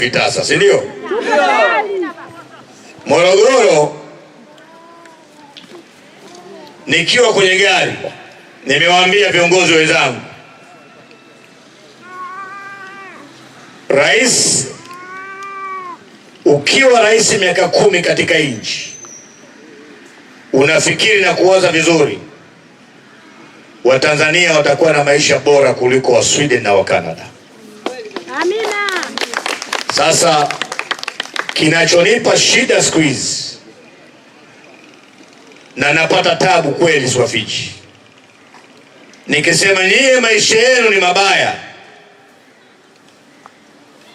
Vitasa, si ndio? Morogoro, nikiwa kwenye gari nimewaambia viongozi wenzangu, rais, ukiwa rais miaka 10 katika nchi, unafikiri na kuwaza vizuri, Watanzania watakuwa na maisha bora kuliko wa Sweden na wa Canada. Amina. Sasa kinachonipa shida siku hizi na napata tabu kweli, Swafichi, nikisema nyie maisha yenu ni mabaya,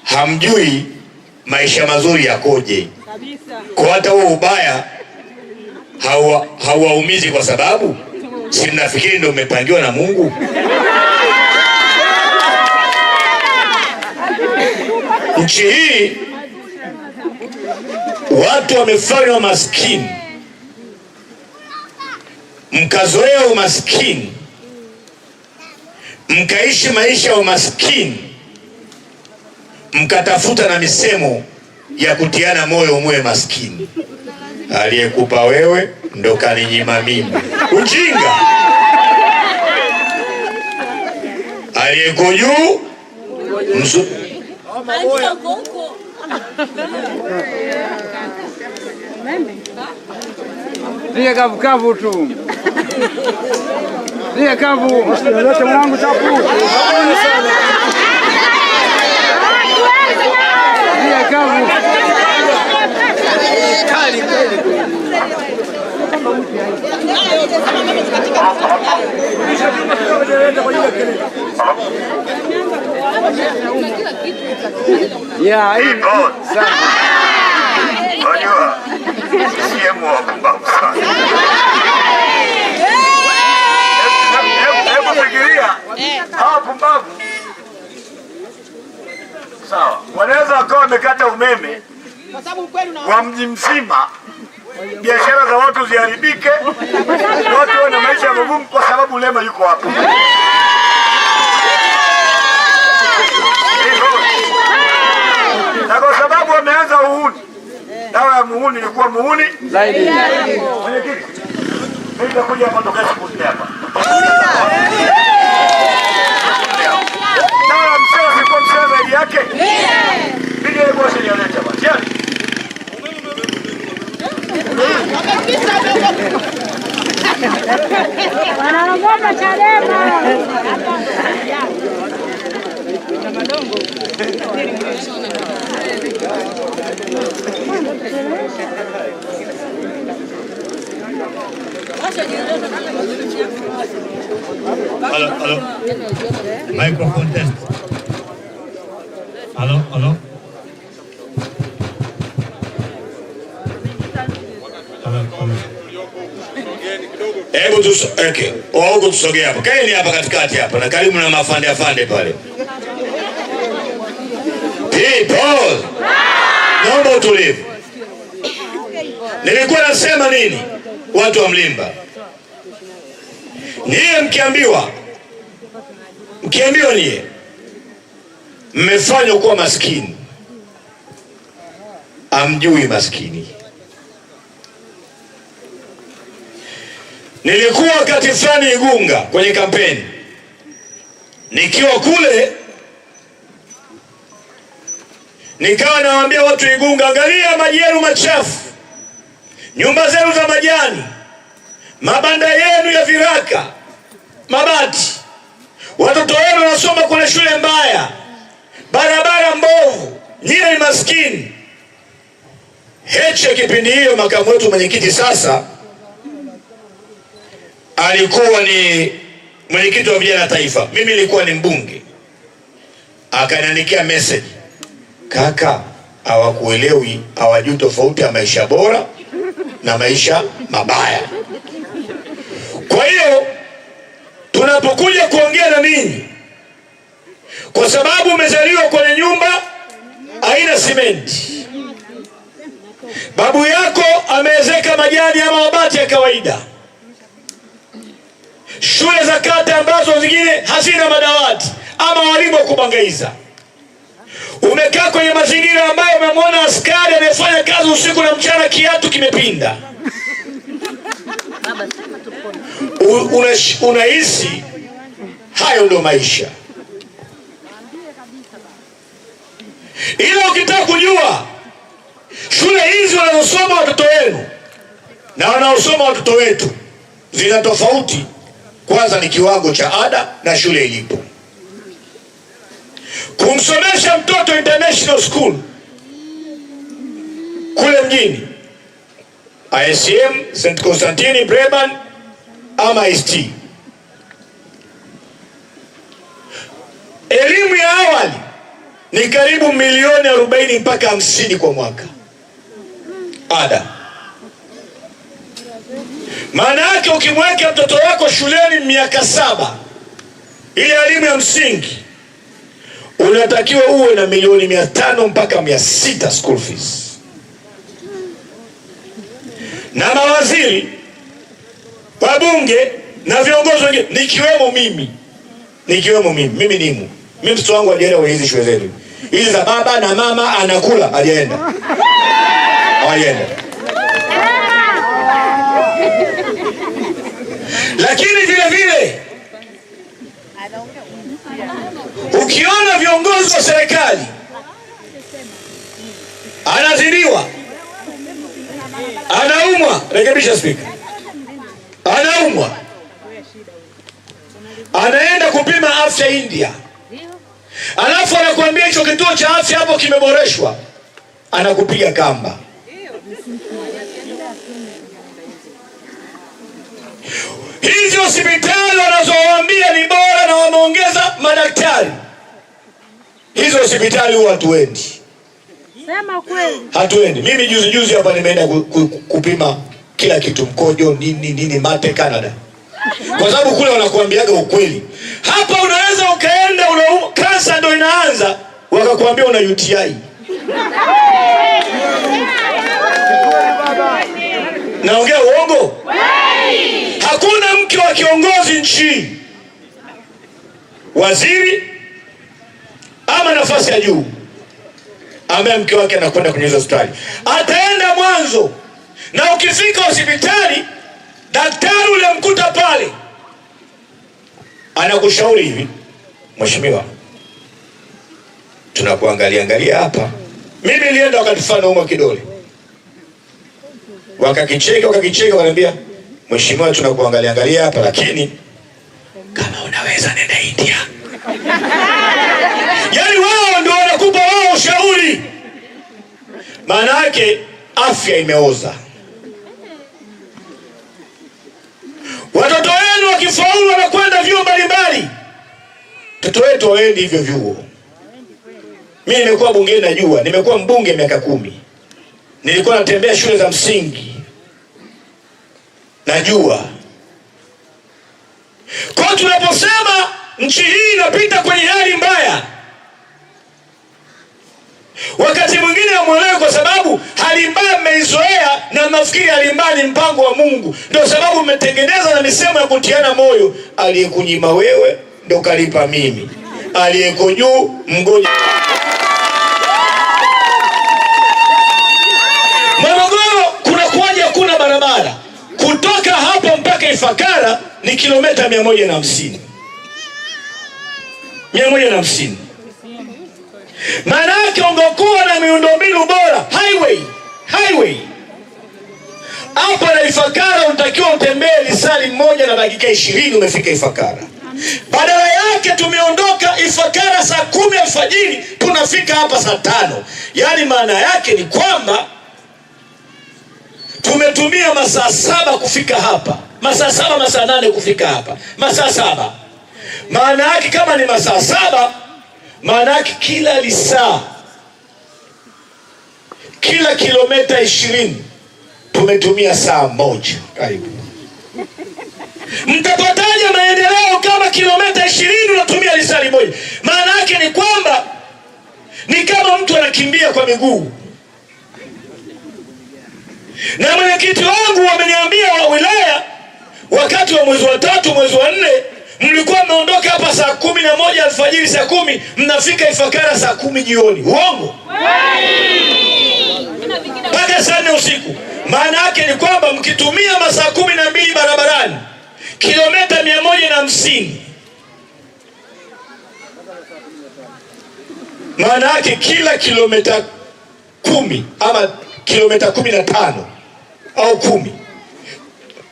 hamjui maisha mazuri yakoje. Kwa hata huo ubaya hauwaumizi, kwa sababu si mnafikiri ndio umepangiwa na Mungu? Nchi hii watu wamefanywa maskini, mkazoea umaskini, mkaishi maisha ya umaskini, mkatafuta na misemo ya kutiana moyo muwe maskini. Aliyekupa wewe ndo kaninyima mimi. Ujinga. Aliyeko juu Lia kavu kavu tu. Lia kavu. Yote mwanangu chapu. Lia kavu. Kali kweli. Ya, hii sana. Unajua siemu wa pumbavu sana. Hebu fikiria hawa pumbavu, sawa, wanaweza wakawa wamekata umeme wa mji mzima, biashara za watu ziharibike, watu wana maisha magumu kwa sababu Lema yuko hapa. Na kwa sababu wameanza uhuni, dawa ya muhuni ilikuwa muhuni zaidi. Mwenyekiti, mimi nitakuja hapa toka siku hapa. Dawa ya msela ilikuwa msela zaidi yake. Bidi yeye kwa sheria leta basi. Wanaogopa Chadema. Hello. Microphone test. Hello. Hebu okay. Wao tusogea hapa. Kaeni hapa katikati hapa na karibu na afande pale. People. Naomba utulivu. Nilikuwa nasema nini? Watu wa Mlimba, niye mkiambiwa niye mmefanywa kuwa maskini, amjui maskini. Nilikuwa wakati fulani Igunga kwenye kampeni, nikiwa kule nikawa nawaambia watu Igunga, angalia maji yenu machafu, nyumba zenu za majani, mabanda yenu ya viraka, mabati, watoto wenu wanasoma kwenye shule mbaya, barabara mbovu, nyie ni maskini. Heche kipindi hiyo makamu wetu mwenyekiti sasa alikuwa ni mwenyekiti wa vijana taifa, mimi nilikuwa ni mbunge. Akaniandikia message, kaka, hawakuelewi, hawajui tofauti ya maisha bora na maisha mabaya. Kwa hiyo tunapokuja kuongea na ninyi, kwa sababu umezaliwa kwenye nyumba haina simenti, babu yako ameezeka majani ama mabati ya kawaida, shule za kata ambazo zingine hazina madawati ama walimu wa kubangaiza, Umekaa kwenye mazingira ambayo umemwona askari anayefanya kazi usiku na mchana, kiatu kimepinda. Unahisi hayo ndio maisha. Ila ukitaka kujua shule hizi wanazosoma watoto wenu na wanaosoma watoto wetu zina tofauti, kwanza ni kiwango cha ada na shule ilipo. Kumsomesha mtoto international school kule mjini, ISM, St. Constantine, Bremen ama IST, elimu ya awali ni karibu milioni 40 mpaka 50 kwa mwaka ada. Maana yake ukimweka mtoto wako shuleni miaka 7 ile elimu ya msingi, unatakiwa uwe na milioni 500 mpaka 600 school fees. Na mawaziri, wabunge na viongozi wengine nikiwemo mimi nimu. Mimi mtoto wangu alienda kwenye hizi shule zetu. Hizi za baba na mama anakula, alienda. Lakini vile ukiona viongozi wa serikali anazidiwa, anaumwa, rekebisha speaker, anaumwa, anaenda kupima afya India, alafu anakuambia hicho kituo cha afya hapo kimeboreshwa, anakupiga kamba. Hizi hospitali wanazowaambia ni bora na wameongeza madaktari, hizo hospitali huwa hatuendi. Sema kweli. Hatuendi. Mimi juzi hapa nimeenda kupima kila kitu, mkojo, nini mate Canada. Kwa sababu kule wanakuambiaga ukweli. Hapa unaweza ukaenda kansa ndio inaanza, wakakuambia una UTI. Naongea uongo? Hakuna mke wa kiongozi nchi, waziri ama nafasi ya juu, ambaye mke wake anakwenda kwenye hospitali. Ataenda mwanzo, na ukifika hospitali daktari ule mkuta pale anakushauri hivi, mheshimiwa, tunakuangalia hapa. Mimi nilienda wakatufana umwa kidole, wakakicheka wananiambia, mheshimiwa, tunakuangalia hapa, lakini kama unaweza nenda India. Yaani wao ndio wanakupa wao ushauri. Maana yake afya imeoza. Watoto wenu wakifaulu wanakwenda vyuo mbalimbali, watoto wetu waendi hivyo vyuo. Mimi nimekuwa bungeni, najua, nimekuwa mbunge miaka 10. Nilikuwa natembea shule za msingi, najua. Kwa tunaposema nchi hii inapita kwenye hali mbaya, wakati mwingine hamuelewi, kwa sababu hali mbaya mmeizoea na mnafikiri hali mbaya ni mpango wa Mungu. Ndio sababu mmetengeneza na misemo ya kutiana moyo, aliyekunyima wewe ndio kalipa mimi, aliyeko juu mgoja. Morogoro kuna barabara kutoka hapo mpaka Ifakara ni kilomita 150. Maana yake ungekuwa na miundombinu bora, highway hapa na Ifakara unatakiwa utembee lisali 1 na dakika 20 umefika Ifakara. Badala yake tumeondoka Ifakara saa 10 alfajiri, tunafika hapa saa 5. Yaani maana yake ni kwamba tumetumia masaa 7 kufika hapa, masaa 7, masaa 8 kufika hapa, masaa 7. Maana yake kama ni masaa 7, maana yake kila lisaa, kila kilomita 20 tumetumia saa 1 karibu. Mtapataje maendeleo kama kilomita 20 unatumia lisaa 1? Maana yake ni kwamba ni kama mtu anakimbia kwa miguu. Na mwenyekiti wangu wameniambia wa wilaya, wakati wa mwezi wa 3, mwezi wa 4, mlikuwa mmeondoka hapa saa 11 alfajiri, saa 10 mnafika Ifakara saa 10 jioni. Uongo? Mpaka saa 4 usiku. Maana yake ni kwamba mkitumia masaa 12 barabarani, kilomita 150, maana yake kila kilomita 10 ama kilomita 15 au 10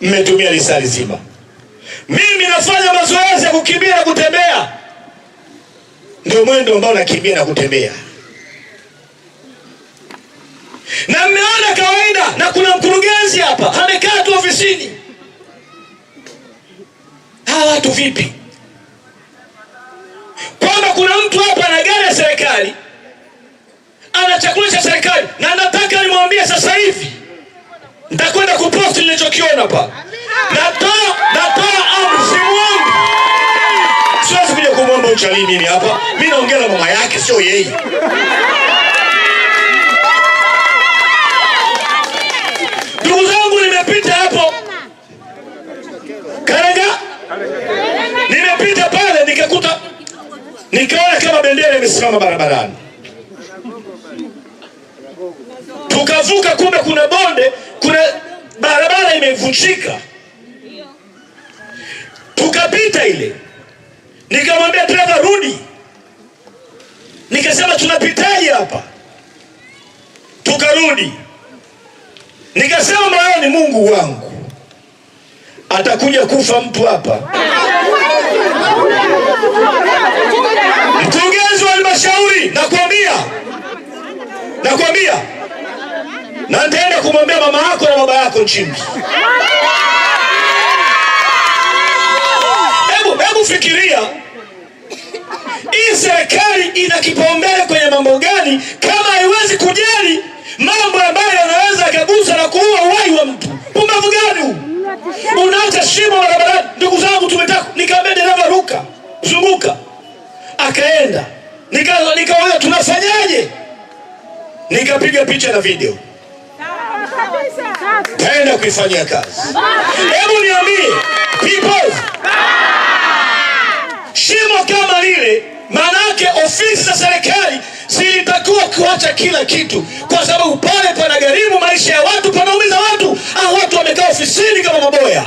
mmetumia lisali zima. Mimi nafanya mazoezi ya kukimbia na kutembea, ndio mwendo ambao nakimbia na kutembea, na mmeona kawaida. Na kuna mkurugenzi hapa amekaa tu ofisini. Hawa watu vipi? Kwamba kuna mtu hapa ana gari ya serikali, ana chakula cha serikali, na nataka nimwambie sasa hivi, nitakwenda kuposti nilichokiona hapa. Natoa amri, si Mungu. Siwezi kuja kumwomba uchali mimi hapa. Mimi naongea na mama yake, sio yeye. Ndugu zangu, nimepita hapo Karanga, nimepita pale nikaona kama bendera imesimama barabarani. Tukavuka, kumbe kuna bonde, kuna barabara imevunjika. Tukapita ile, nikamwambia dereva rudi. Nikasema tunapitaje hapa? Tukarudi. Nikasema moyoni, Mungu wangu, atakuja kufa mtu hapa. Mkurugenzi wa halmashauri, nakwambia, na nitaenda kumwambia mama yako na baba yako nchini. Hebu fikiria, hii serikali ina kipaumbele kwenye mambo gani kama haiwezi kujali mambo ambayo yanaweza kagusa na kuua uhai wa mtu? Pumbavu gani huu? Unaacha shimo barabarani. Ndugu zangu, nikamwambia dereva ruka, zunguka. Akaenda. Nikaona tunafanyaje? Nikapiga picha na video, kaenda kuifanyia kazi. Hebu niambie people, shimo kama lile, maana yake ofisi za serikali zilitakiwa kuacha kila kitu, kwa sababu pale panagharimu maisha ya watu, panaumiza watu. Au watu wamekaa ofisini kama maboya.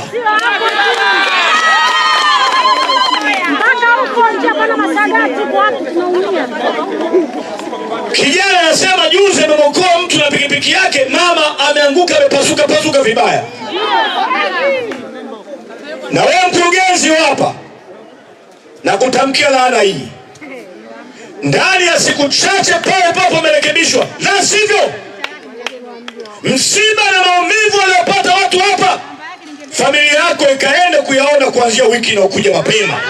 Kijana anasema juzi amemokoa mtu na pikipiki yake, mama ameanguka, amepasuka vibaya. Na wewe mkurugenzi hapa, na kutamkia laana hii, ndani ya siku chache pale papo umerekebishwa, na sivyo msiba na maumivu waliopata watu hapa, familia yako ikaenda kuyaona kuanzia wiki inayokuja mapema.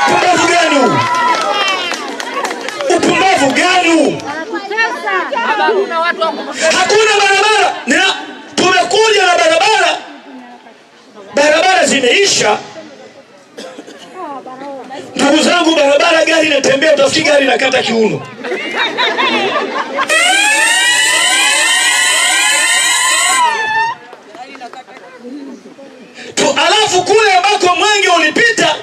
Upumbavu gani huu? Upumbavu gani huu? Hakuna barabara. Tumekuja na barabara zimeisha. Ndugu zangu, barabara gari inatembea, utafikiri gari inakata kiuno. Alafu kule ambako mwenge ulipita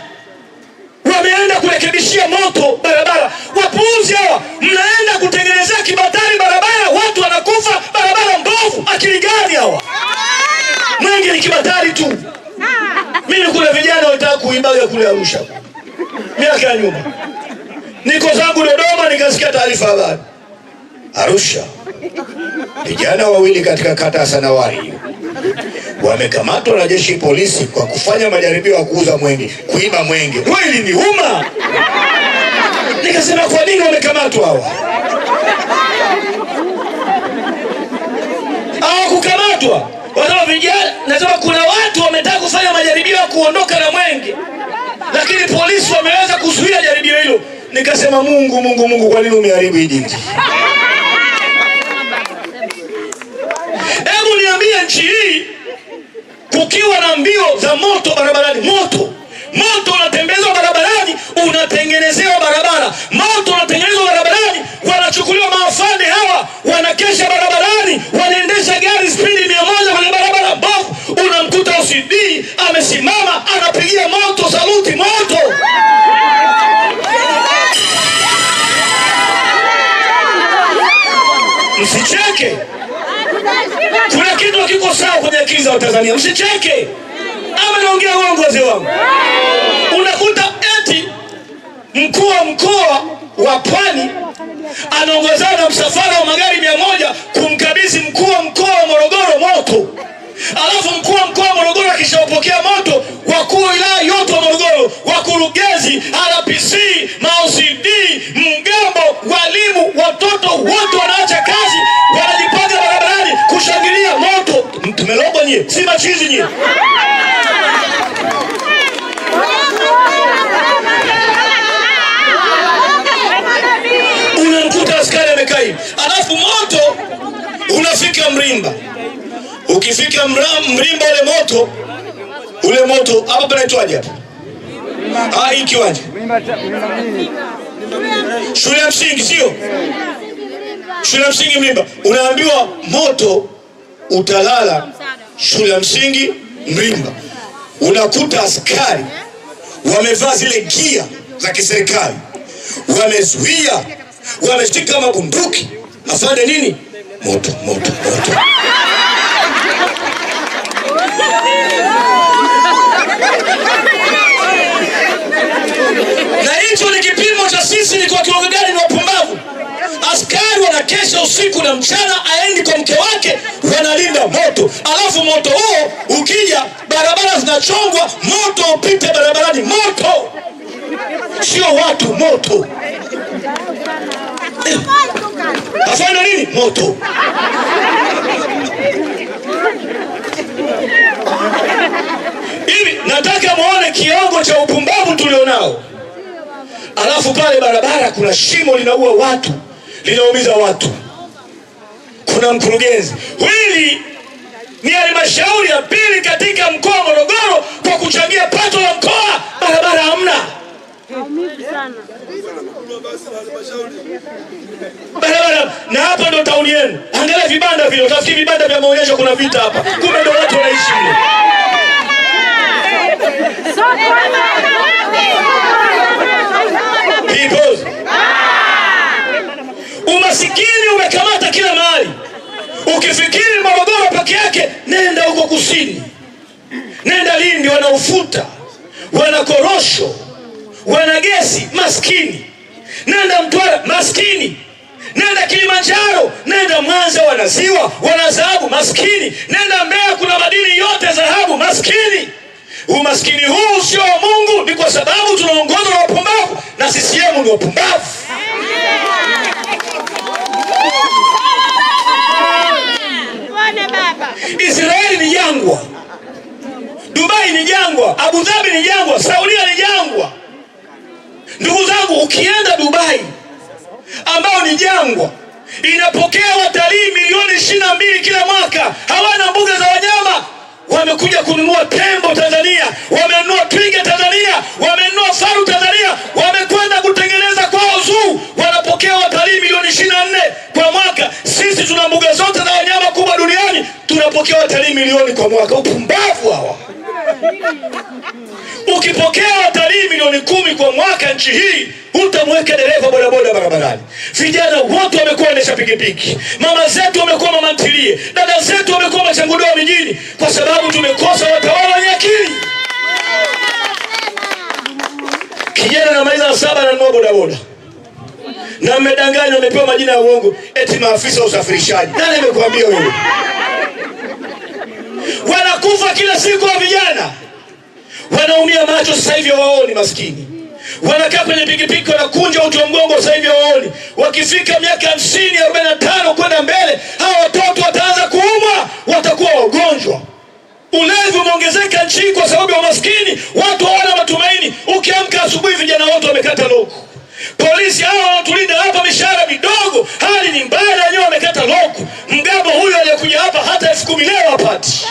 wameenda kurekebishia moto barabara. Wapuuzi hawa, mnaenda kutengenezea kibatari barabara, watu wanakufa, barabara mbovu. Akili gani hawa? Mwenge ni kibatari tu. Mimi kuna vijana wanataka kuibaga kule Arusha miaka ya nyuma. Niko zangu Dodoma, nikasikia taarifa habari Arusha, vijana wawili katika kata ya Sanawari wamekamatwa na jeshi polisi kwa kufanya majaribio ya kuuza mwenge, kuiba mwenge. Kweli ni uma. Nikasema kwa nini wamekamatwa hawa? Hawakukamatwa. Wazao vijana, nasema kuna watu wametaka kufanya majaribio ya kuondoka na mwenge, lakini polisi wameweza kuzuia jaribio hilo. Nikasema Mungu, kwa nini umeharibu hii jiji? Hebu niambie, nchi hii kukiwa na mbio za moto barabarani, moto unatembezwa barabarani, unatengenezewa barabara, moto unatengenezwa barabarani, wanachukuliwa maafande hawa, wanakesha barabarani, wanaendesha gari spidi 100 kwenye barabara mbovu. Unamkuta OCD amesimama anapiga Msicheke. Kuna kitu hakiko sawa kwenye akili za Watanzania. Msicheke. Ama naongea uongo wazee wangu? Unakuta eti mkuu wa mkoa wa Pwani anaongozana na msafara wa magari 100 kumkabidhi mkuu wa mkoa wa Morogoro moto. Alafu mkuu wa mkoa wa Morogoro akishapokea moto, wakuu wa wilaya yote wa Morogoro, wakurugenzi, RPC, MAOCD, mgambo, walimu, watoto wote wanaacha kazi, wanajipanga barabarani kushangilia moto. Tumelogwa nyie, si machizi nyie. Unamkuta askari amekaa hivi, alafu moto unafika Mrimba. Ukifika Mrimba ule moto hapa panaitwaje hapa? Hii kiwanja shule ya msingi, sio? Shule ya msingi Mrimba. Unaambiwa moto utalala shule ya msingi Mrimba. Unakuta askari wamevaa zile gia za kiserikali, wamezuia, wameshika mabunduki. Afande nini? Moto. Na hicho ni kipimo cha sisi ni kwa kiwango gani ni wapumbavu. Askari wanakesha usiku na mchana, aendi kwa mke wake, wanalinda moto. Alafu moto huo ukija, barabara zinachongwa, moto upite barabarani, moto. Sio watu, moto. Afanya nini? Moto. Hivi nataka muone kiwango cha upumbavu tulionao. Alafu pale barabara kuna shimo linaua watu, linaumiza watu. Kuna mkurugenzi. Hili ni halmashauri ya pili katika mkoa wa Morogoro kwa kuchangia pato la mkoa. Barabara hamna. Barabara, na hapa ndo tauni yenu. Angalia vibanda vile, utafikiri vibanda vya maonyesho kuna vita hapa. Kumbe ndo watu wanaishi mle. Umasikini umekamata kila mahali. Ukifikiri Morogoro peke yake, nenda huko kusini. Nenda Lindi, wana ufuta, wana korosho, wana gesi, maskini. Nenda Mtwara, maskini. Nenda Kilimanjaro, nenda Mwanza, wana ziwa, wana dhahabu, maskini. Nenda Mbeya, kuna madini yote dhahabu, maskini. Umaskini huu sio wa Mungu, ni kwa sababu tunaongozwa na wapumbavu, na CCM ni wapumbavu. Israeli ni jangwa, Dubai ni jangwa, Abu Dhabi ni jangwa, Saudia ni jangwa. Ndugu zangu, ukienda Dubai ambao ni jangwa, inapokea watalii milioni 22 kila mwaka, hawana mbuga za wanyama. Wamekuja kununua tembo Tanzania, wamenunua twiga Tanzania, wamenunua faru Tanzania, wamekwenda kutengeneza kwao zoo. Wanapokea watalii milioni 24 kwa mwaka. Sisi tuna mbuga zote za wanyama kubwa duniani, tunapokea watalii milioni kwa mwaka. Upumbavu hawa. Ukipokea watalii milioni 10 kwa mwaka nchi hii, utamweka dereva bodaboda barabarani. Vijana wote wamekuwa waendesha pikipiki. Mama zetu wamekuwa mama ntilie. Dada zetu wamekuwa machangudoa mijini, kwa sababu tumekosa watawala wenye akili. Kijana na maliza 7 ananunua bodaboda, na mmedanganywa, amepewa majina ya uongo eti maafisa wa usafirishaji. Nani amekwambia wewe? Wanakufa kila siku wa vijana. Wanaumia macho sasa hivi waoni, maskini. Wanakaa kwenye pikipiki wanakunja uti wa mgongo sasa hivi waoni. Wakifika miaka 50, 45 kwenda mbele, hawa watoto wataanza kuumwa, watakuwa wagonjwa. Ulevi umeongezeka nchi kwa sababu ya maskini. Watu hawana matumaini. Ukiamka asubuhi vijana wote wamekata loko. Polisi hawa wanatulinda hapa mishahara midogo, hali ni mbaya, na wenyewe wamekata loko. Mgambo huyu aliyekuja hapa hata 10,000 leo hapati.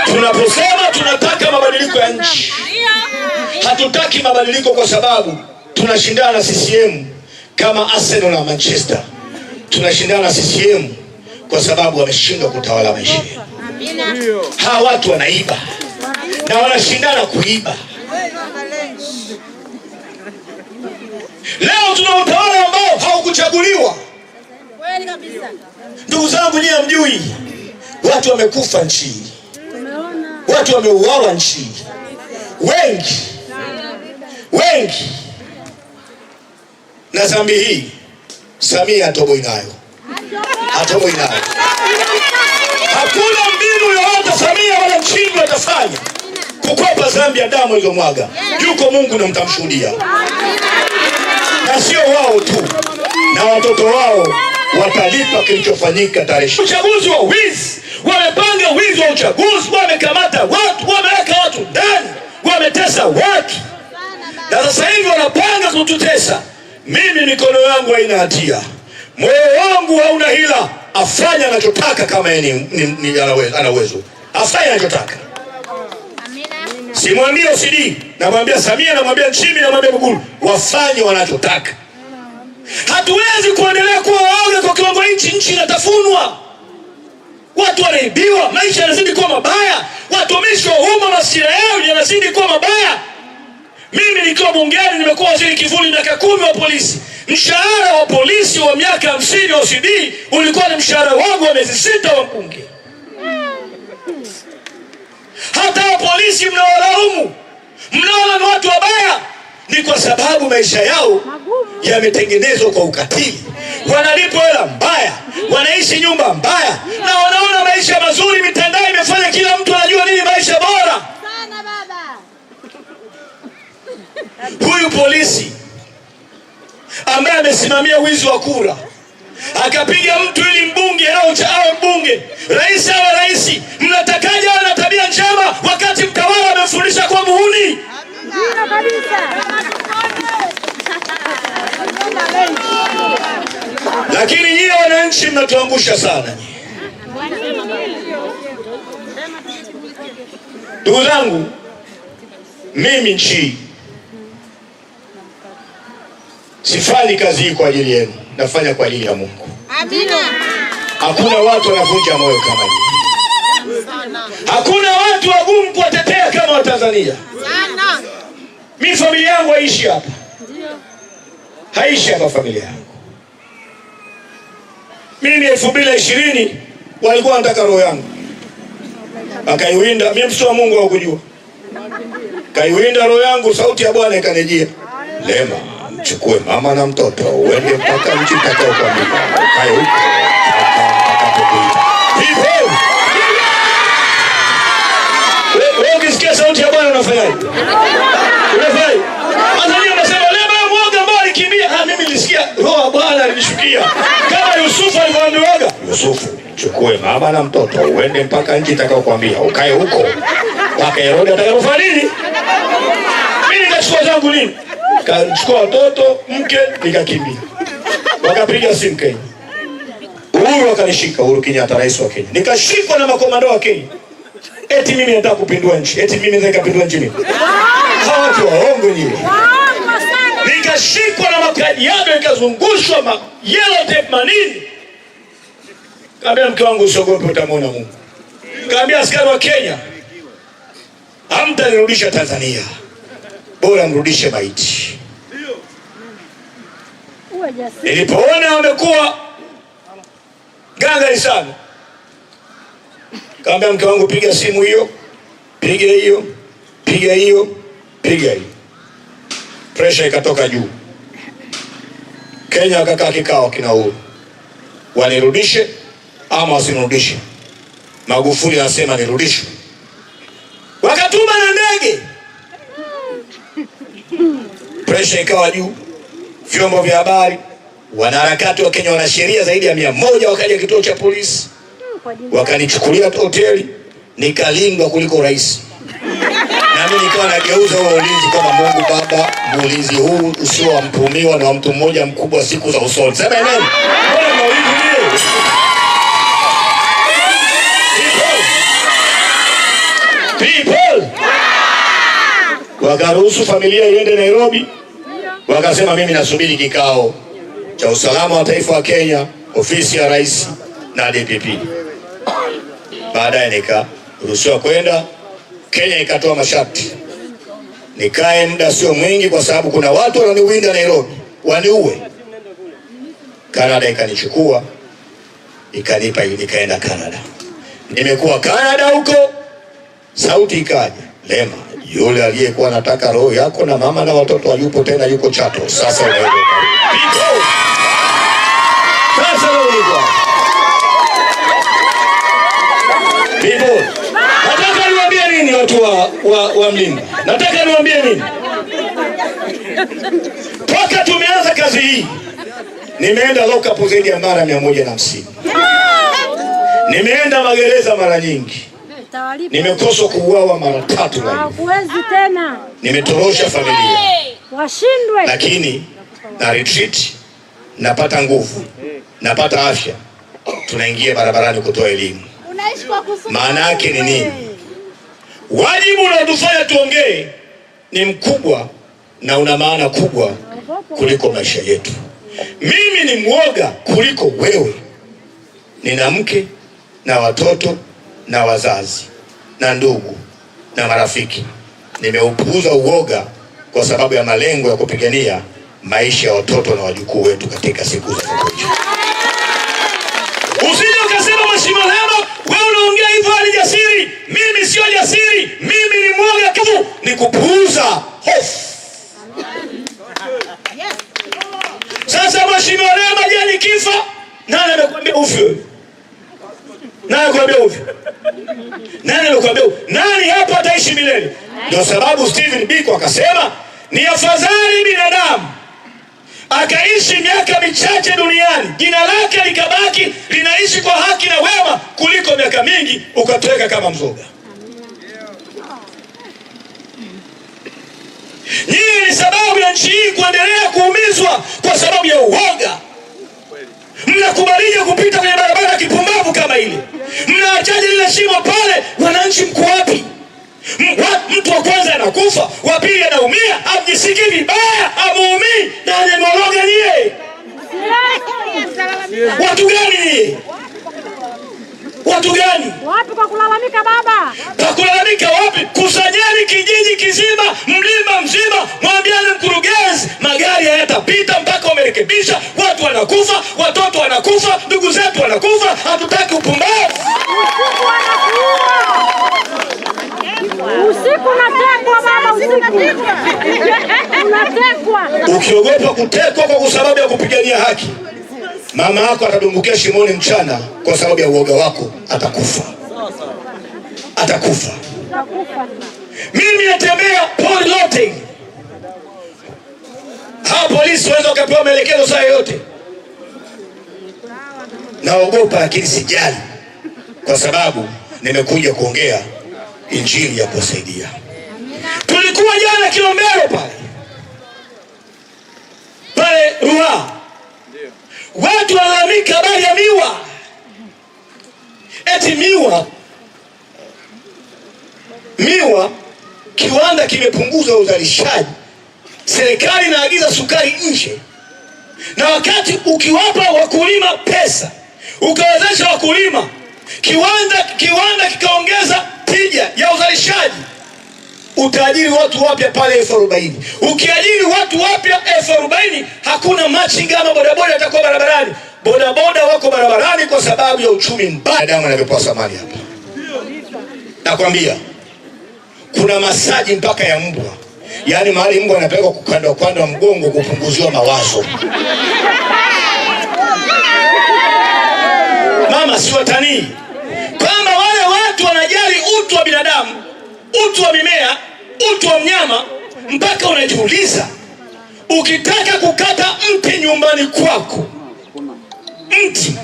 Tunaposema tunataka mabadiliko ya nchi, hatutaki mabadiliko kwa sababu tunashindana na CCM kama Arsenal na Manchester. Tunashindana na CCM kwa sababu wameshindwa kutawala maisha yetu. Hawa watu wanaiba na wanashindana kuiba. Leo tuna utawala ambao haukuchaguliwa. Kweli kabisa. Ndugu zangu, nyie hamjui, watu wamekufa nchini, watu wameuawa nchini, wengi. Na dhambi hii Samia atoboi nayo. Hakuna mbinu yoyote Samia wala Nchimbi watafanya kukwepa dhambi ya damu iliyomwaga. Yuko Mungu na mtamshuhudia, na sio wao tu, na watoto wao watalipa kilichofanyika tarehe. Uchaguzi wa wizi, wamepanga wizi wa uchaguzi, wamekamata watu, wameweka watu ndani, wametesa watu, na sasa hivi wanapanga kututesa. Mimi mikono yangu haina hatia, moyo wangu hauna hila. Afanye anachotaka, kama ana uwezo afanye anachotaka. Simwambia OCD, namwambia Samia, namwambia Nchimbi, namwambia Mwigulu, wafanye wanachotaka. Hatuwezi kuendelea kuwa waoga kwa kiwango hichi. Nchi inatafunwa, watu wanaibiwa, maisha yanazidi kuwa mabaya, watumishi wa umma masikira yao yanazidi kuwa mabaya. Mimi nikiwa bungeni, nimekuwa waziri kivuli miaka 10 wa polisi. Mshahara wa polisi wa miaka 50 wa OCD ulikuwa ni mshahara wangu wa miezi 6 wa bunge. Hata wa polisi mnaolaumu, mnaona ni watu wabaya, ni kwa sababu maisha yao yametengenezwa kwa ukatili. Wanalipwa hela mbaya, wanaishi nyumba mbaya, na wanaona maisha mazuri. Mitandao imefanya kila mtu anajua nini maisha bora. Huyu polisi ambaye amesimamia wizi wa kura, akapiga mtu ili mbunge awe mbunge, rais awe rais, mnatakaje awe na tabia njema wakati mtawala amemfundisha kwa muhuni? Lakini nyie wananchi mnatuangusha sana. Ndugu zangu, mimi nchi sifanyi kazi hii kwa ajili yenu, nafanya kwa ajili ya Mungu. Amina. Hakuna watu wanavunja moyo kama hii. Hakuna watu wagumu kuwatetea kama Watanzania. Sana. Mimi familia yangu haishi hapa. Haishi hapa familia yangu. Mimi 2020 walikuwa wanataka roho yangu, akaiwinda. Mimi mtoto wa Mungu hakujua, kaiwinda roho yangu. Sauti ya Bwana ikanijia, Lema, chukue mama na mtoto uende mpaka nchi takao kwa mimi. Kae huko wewe ukisikia sauti ya Bwana unafanyaje? Unafanya Tanzania unasema Lema mwoga ambao alikimbia. Mimi nilisikia roho ya Bwana alinishukia kama Yusufu alivyoambiwa, Yusufu, chukue mama na mtoto uende mpaka nchi takao kuambia, ukae huko mpaka Herode atakapofanya nini. Mimi nikachukua zangu nini, nikachukua watoto, mke, nikakimbia. Wakapiga simu Kenya, Uhuru akanishika, Uhuru Kenyatta, rais wa Kenya. Nikashikwa na makomando wa Kenya, eti mimi nataka kupindua nchi, eti mimi nataka kupindua nchi mimi. Hawa watu waongo nyinyi. Nikashikwa na makadi yao, nikazungushwa yellow tape manini. Kaambia mke wangu, usiogope, utamwona Mungu. Kaambia askari wa Kenya, hamtanirudisha Tanzania, bora mrudishe maiti. Nilipoona wamekuwa gangari sana, kaambia mke wangu, piga simu hiyo, piga hiyo, piga hiyo, piga hiyo. Pressure ikatoka juu. Kenya wakakaa kikao kina Uhuru, wanirudishe ama wasinirudishe. Magufuli anasema nirudishe. Wakatuma na ndege. Pressure ikawa juu. Vyombo vya habari, wanaharakati wa Kenya, wana sheria zaidi ya 100 wakaja kituo cha polisi, wakanichukulia hoteli, nikalindwa kuliko rais. Na mimi nikawa nageuza huo ulinzi kama Mungu Baba, ulinzi huu usio wa mtumiwa na wa mtu mmoja mkubwa siku za usoni. Sema amen. Mbona maulizi leo? People. Wakaruhusu familia iende Nairobi. Wakasema mimi nasubiri kikao cha usalama wa taifa wa Kenya, ofisi ya rais na DPP. Baadaye nikaruhusiwa kwenda. Kenya ikatoa masharti, nikae muda sio mwingi, kwa sababu kuna watu wananiwinda Nairobi waniue. Canada ikanichukua ikanipa, nikaenda Canada. Nimekuwa Canada huko, sauti ikaja, Lema, yule aliyekuwa anataka roho yako na mama na watoto hayupo tena, yuko Chato. Sasa unaweza sasa unaweza Bibo, nataka niwaambie nini watu wa Mlimba? Nataka niwaambie nini? Toka tumeanza kazi hii nimeenda lock up zaidi ya mara 150. Nimeenda magereza mara nyingi. Nimekosa kuuawa mara 3 na huwezi tena. Nimetorosha familia. Washindwe. Lakini na retreat, napata nguvu, napata afya. Tunaingia barabarani kutoa elimu. Unaishi kwa kusoma. Maana yake ni nini? Wajibu unaotufanya tuongee ni mkubwa na una maana kubwa kuliko maisha yetu. Mimi ni mwoga kuliko wewe. Nina mke na watoto na wazazi na ndugu na marafiki. Nimeupuuza uoga kwa sababu ya malengo ya kupigania maisha ya watoto na wajukuu wetu katika siku za kuja. Usije ukasema Mheshimiwa Lema, wewe unaongea hivyo hali jasiri. Mimi sio jasiri, mimi ni mwoga tu. Ni kupuuza hofu. Sasa Mheshimiwa Lema, je, nikifa nani amekwambia ufe? Nani amekwambia ufe? Nani amekwambia ufe? Nani hapa ataishi milele? Ndio sababu Stephen Biko akasema ni afadhali binadamu akaishi miaka michache duniani, jina lake likabaki linaishi kwa haki na wema, kuliko miaka mingi ukatoweka kama mzoga. Nyinyi ni sababu ya nchi hii kuendelea kuumizwa kwa sababu ya uoga. Mnakubalije kupita kwenye barabara kipumbavu kama ile? Mnaachaje lile shimo pale? Wananchi mko wapi? Mtu wa kwanza anakufa, wa pili anaumia, amjisiki vibaya, amuumii, na anemologa nyie. Watu gani nyie? Watu gani? Wapi kwa kulalamika baba? Kwa kulalamika wapi? Kusanyeni kijiji kizima, Mlimba mzima, mwambiane mkurugenzi, magari hayatapita mpaka wamerekebisha. Watu wanakufa, watoto wanakufa, ndugu zetu wanakufa, hatutaki upumbavu. Usiku unatekwa baba, usiku unatekwa. Ukiogopa kutekwa kwa sababu ya kupigania haki, mama yako atadumbukia shimoni mchana kwa sababu ya uoga wako, atakufa. Atakufa. Mimi natembea poli lote. Hawa polisi waweza wakapewa maelekezo saa yote. Naogopa lakini sijali, kwa sababu nimekuja kuongea injili ya kusaidia. Tulikuwa jana Kilombero pale Ruaha. Watu walalamika habari ya miwa. Eti miwa kiwanda kimepunguza uzalishaji. Serikali inaagiza sukari nje. Na wakati ukiwapa wakulima pesa, ukawezesha wakulima, kiwanda kikaongeza tija ya uzalishaji, utaajiri watu wapya pale 40,000. Ukiajiri watu wapya 40,000, hakuna machinga ama bodaboda atakuwa barabarani. Bodaboda wako barabarani kwa sababu ya uchumi mbaya. Damu anapewa samani hapa. Nakwambia kuna masaji mpaka ya mbwa. Yaani mahali mbwa anapelekwa kukanda wa mgongo kupunguziwa mawazo. Mama si watanii. Kama wale watu wanajali utu wa binadamu, utu wa mimea, utu wa mnyama, mpaka unajiuliza, ukitaka kukata mti nyumbani kwako, mti,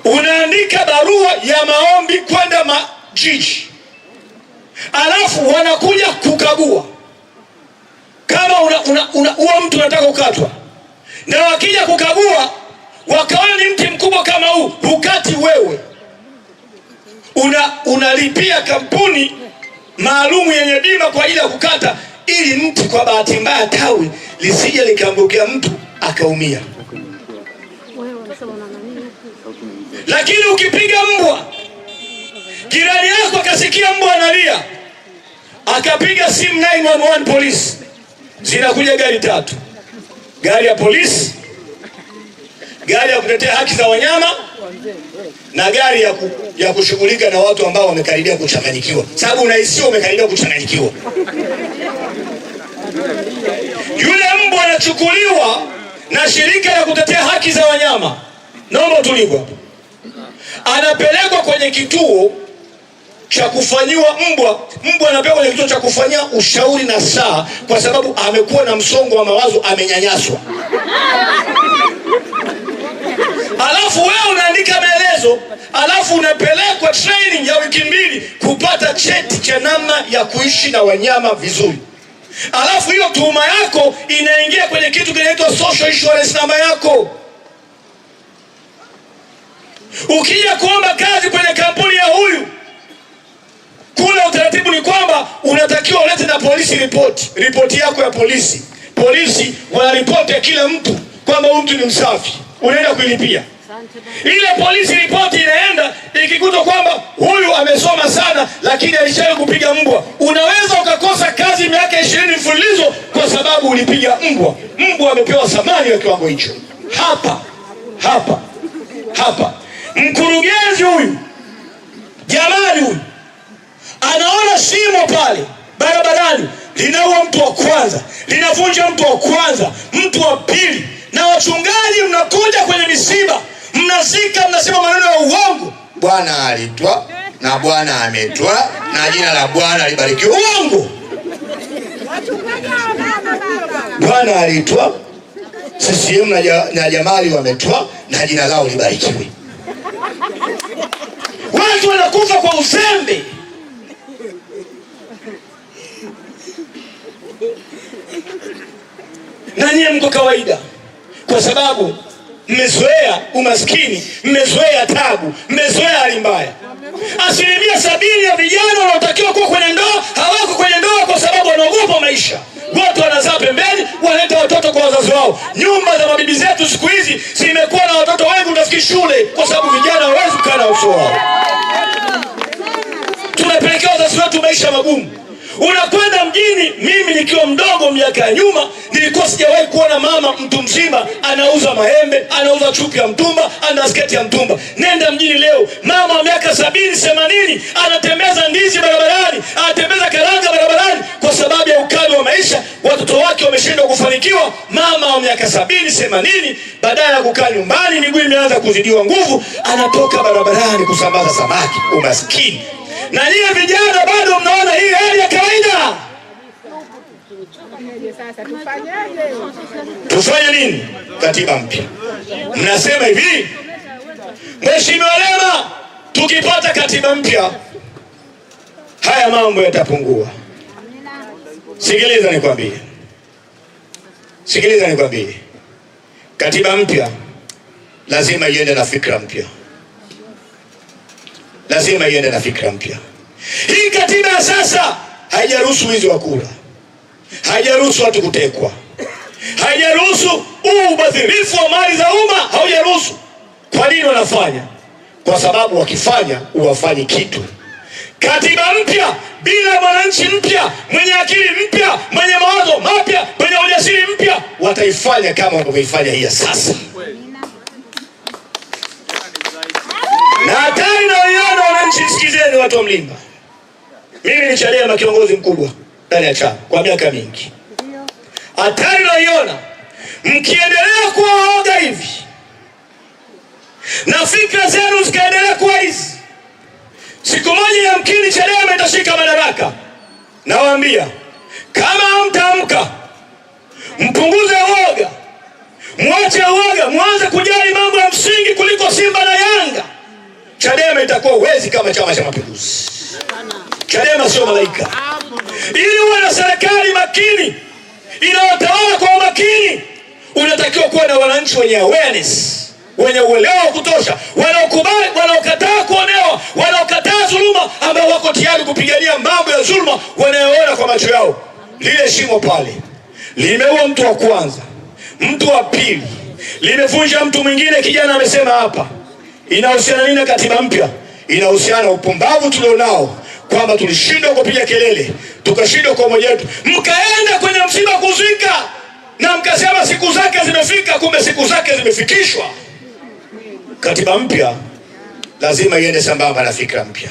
unaandika barua ya maombi kwenda majiji, alafu wanakuja kukagua kama huo mtu unataka kukatwa. Na wakija kukagua wakaona ni mti mkubwa kama huu, hukati wewe, unalipia kampuni maalumu yenye bima kwa ajili ya kukata, ili mti kwa bahati mbaya tawi lisije likaangukia mtu akaumia. Lakini ukipiga mbwa, jirani yako akasikia mbwa analia, akapiga simu 911 polisi. Zinakuja gari 3. Gari ya polisi, gari ya kutetea haki za wanyama, na gari ya kushughulika na watu ambao wamekaribia kuchanganyikiwa. Sababu unahisio umekaribia kuchanganyikiwa. Yule mbwa anachukuliwa na shirika la kutetea haki za wanyama. Naomba utulivu hapo. Anapelekwa kwenye kituo cha kufanyiwa mbwa anapewa kwenye kituo cha kufanyia ushauri na saa, kwa sababu amekuwa na msongo wa mawazo, amenyanyaswa. Alafu wewe unaandika maelezo, alafu unapelekwa training ya wiki 2 kupata cheti cha namna ya kuishi na wanyama vizuri. Alafu hiyo tuhuma yako inaingia kwenye kitu kinaitwa social insurance namba yako. Ukija kuomba kazi kwenye kampuni ya huyu, kule utaratibu ni kwamba unatakiwa ulete na polisi ripoti yako ya polisi. Polisi wanaripoti ya kila mtu kwamba huyu mtu ni msafi, unaenda kuilipia. Ile polisi ripoti inaenda ikikuta kwamba huyu amesoma sana lakini alishawahi kupiga mbwa, unaweza ukakosa kazi miaka 20 mfululizo kwa sababu ulipiga mbwa. Mbwa amepewa thamani ya kiwango hicho. Hapa mkurugenzi huyu Jamali huyu anaona shimo pale barabarani, linaua mtu wa kwanza, linavunja mtu wa kwanza, mtu wa pili, na wachungaji mnakuja kwenye misiba, mnazika, mnasema maneno ya uongo. Bwana alitwa na Bwana ametwa na jina la Bwana libarikiwe. Uongo. Bwana alitwa, CCM na Jamali wametwa na jina lao libarikiwe. Watu wanakufa kwa uzembe. Na nyie mko kawaida, kwa sababu mmezoea umaskini, mmezoea tabu, mmezoea hali mbaya. 70% ya vijana wanaotakiwa kuwa kwenye ndoa hawako kwenye ndoa kwa sababu wanaogopa maisha. Watu wanazaa pembeni, wanaleta watoto kwa wazazi wao. Nyumba za mabibi zetu siku hizi zimekuwa na watoto wengi utafikiri shule, kwa sababu vijana hawezi kukaa na uso wao. Tunapelekea wazazi wetu maisha magumu. Unakwenda mjini, mimi nikiwa mdogo miaka ya nyuma nilikuwa sijawahi kuona mama mtu mzima anauza maembe, anauza chupi ya mtumba, ana sketi ya mtumba. Nenda mjini leo, mama wa miaka 70-80 anatembeza ndizi barabarani, anatembeza karanga barabarani kwa sababu ya ukali wa maisha. Watoto wake wameshindwa kufanikiwa. Mama wa miaka 70-80 badala ya kukaa nyumbani, miguu imeanza kuzidiwa nguvu, anatoka barabarani kusambaza samaki. Umaskini. Na nyie vijana bado mnaona hii hali ya kawaida. Tufanye nini? Katiba mpya. Mnasema hivi, Mheshimiwa Lema, tukipata katiba mpya haya mambo yatapungua. Sikiliza nikwambie. Katiba mpya lazima iende na fikra mpya. Lazima iende na fikra mpya. Hii katiba ya sasa haijaruhusu wizi wa kura, haijaruhusu watu kutekwa, haijaruhusu ubadhirifu wa mali za umma, haujaruhusu. Kwa nini wanafanya? Kwa sababu wakifanya uwafanyi kitu. Katiba mpya bila mwananchi mpya, mwenye akili mpya, mwenye mawazo mapya, mwenye ujasiri mpya, wataifanya kama wanavyoifanya hii ya sasa. Na hatari na waiona wananchi, sikizeni watu wa Mlimba. Mimi ni Chadema kiongozi mkubwa ndani ya chama kwa miaka mingi. Hatari na waiona mkiendelea kuwa waoga hivi na fikra zenu zikaendelea kuwa hizi, siku moja yamkini Chadema itashika madaraka. Nawaambia, kama hamtaamka, mpunguze uoga, mwache uoga, mwanze kujali mambo ya msingi kuliko Simba na Yanga, Chadema itakuwa uwezi kama Chama cha Mapinduzi. Chadema sio malaika. Ili uwe na serikali makini inayotawala kwa umakini, unatakiwa kuwa na wananchi wenye awareness, wenye uelewa wa kutosha, wanaokubali, wanaokataa kuonewa, wanaokataa dhuluma, ambao wako tayari kupigania mambo ya dhuluma wanayoona kwa macho yao. Lile shimo pale limeua mtu wa kwanza, mtu wa pili, limevunja mtu mwingine. Kijana amesema hapa, inahusiana nini na katiba mpya? Inahusiana upumbavu tulionao kwamba tulishindwa kupiga kelele, tukashindwa kwa umoja wetu. Mkaenda kwenye msiba kuzika na mkasema siku zake zimefika, kumbe siku zake zimefikishwa. Katiba mpya lazima iende sambamba na fikra mpya.